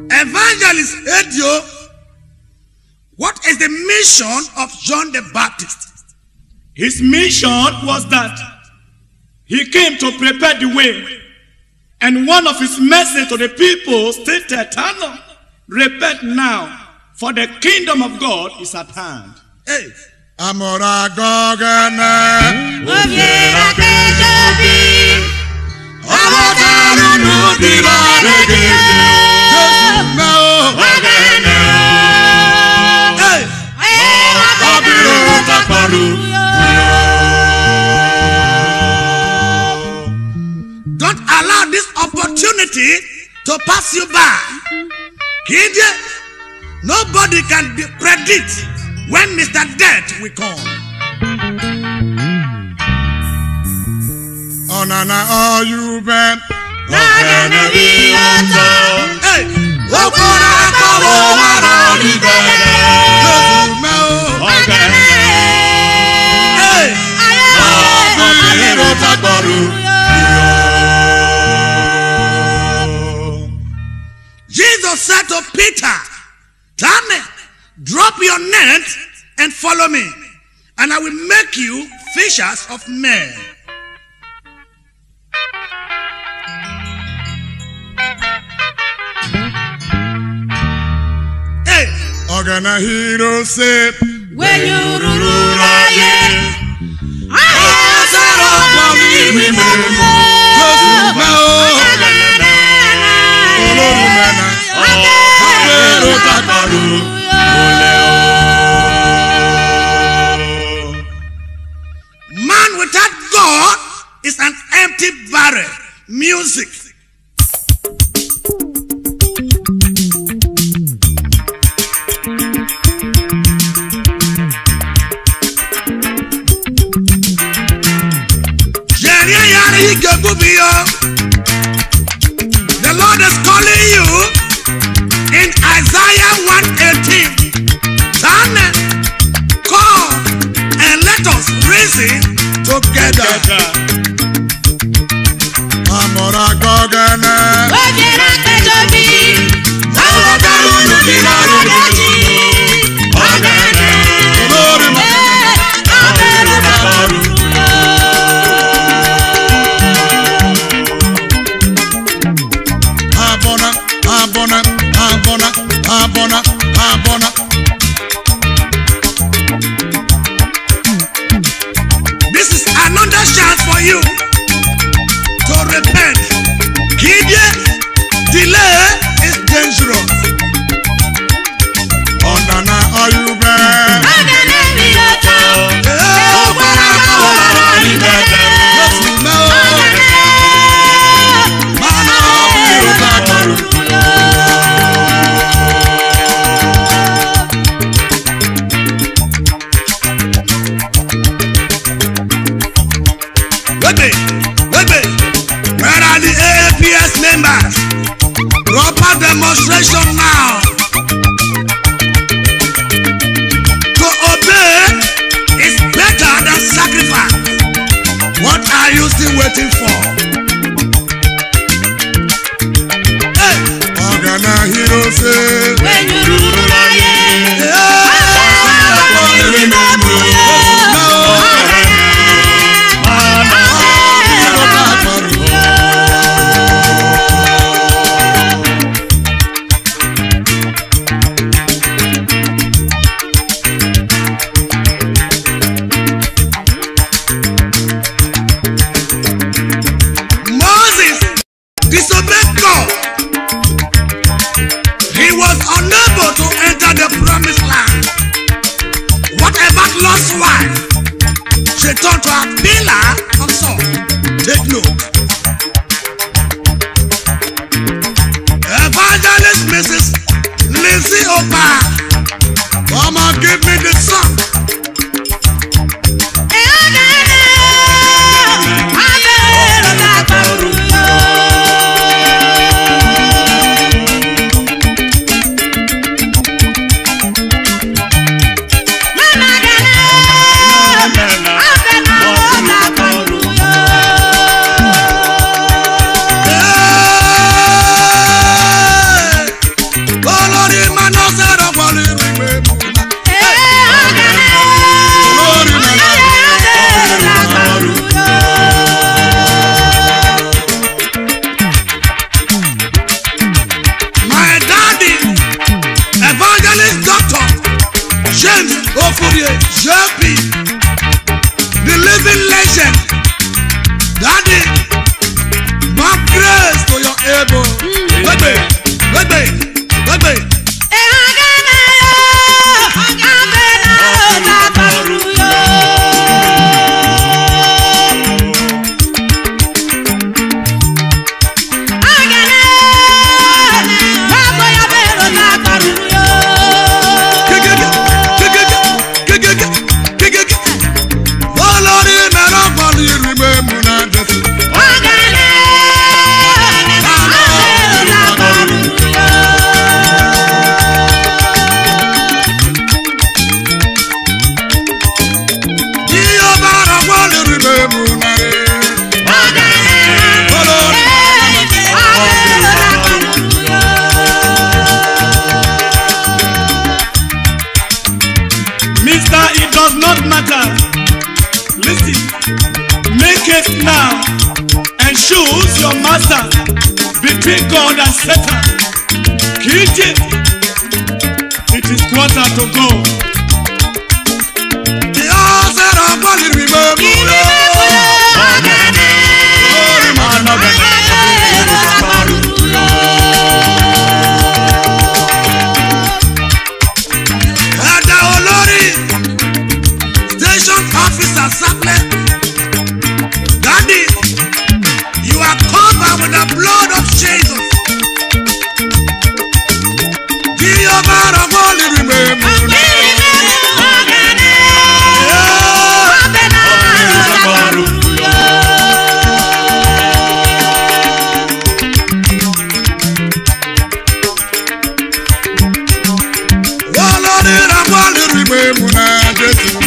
Evangelist Edio, what is the mission of John the Baptist? His mission was that he came to prepare the way. And one of his messages to the people stated, repent now, for the kingdom of God is at hand. Hey. Amo Ara Go OGhene. Don't allow this opportunity to pass you by. Kid, nobody can predict when Mr. Death will come. Onana all you been. Hey, Jesus said to Peter, Tane, drop your net and follow me, and I will make you fishers of men. Hey, Ogana hero said, when you rule, man without God is an empty barrel. Music. The Lord is calling you in Isaiah 1:18. Turn, call, and let us reason together. Amo Ara Go OGhene. Abona. This is another chance for you to repent. Delay is dangerous. Onana all you been. Where are the AAPS members? Proper demonstration now. To obey is better than sacrifice. What are you still waiting for? Hey. Ogana hero said, when you rule, disobeyed God. He was unable to enter the promised land. Whatever lost wife, she turned to a pillar of salt. Take note. Evangelist Mrs. Lindsay Opa, come and give me the song. does not matter. Listen, make it now and choose your master between God and Satan. Keep it. It is quarter to go. Daddy, you are covered with the blood of Jesus. Remember,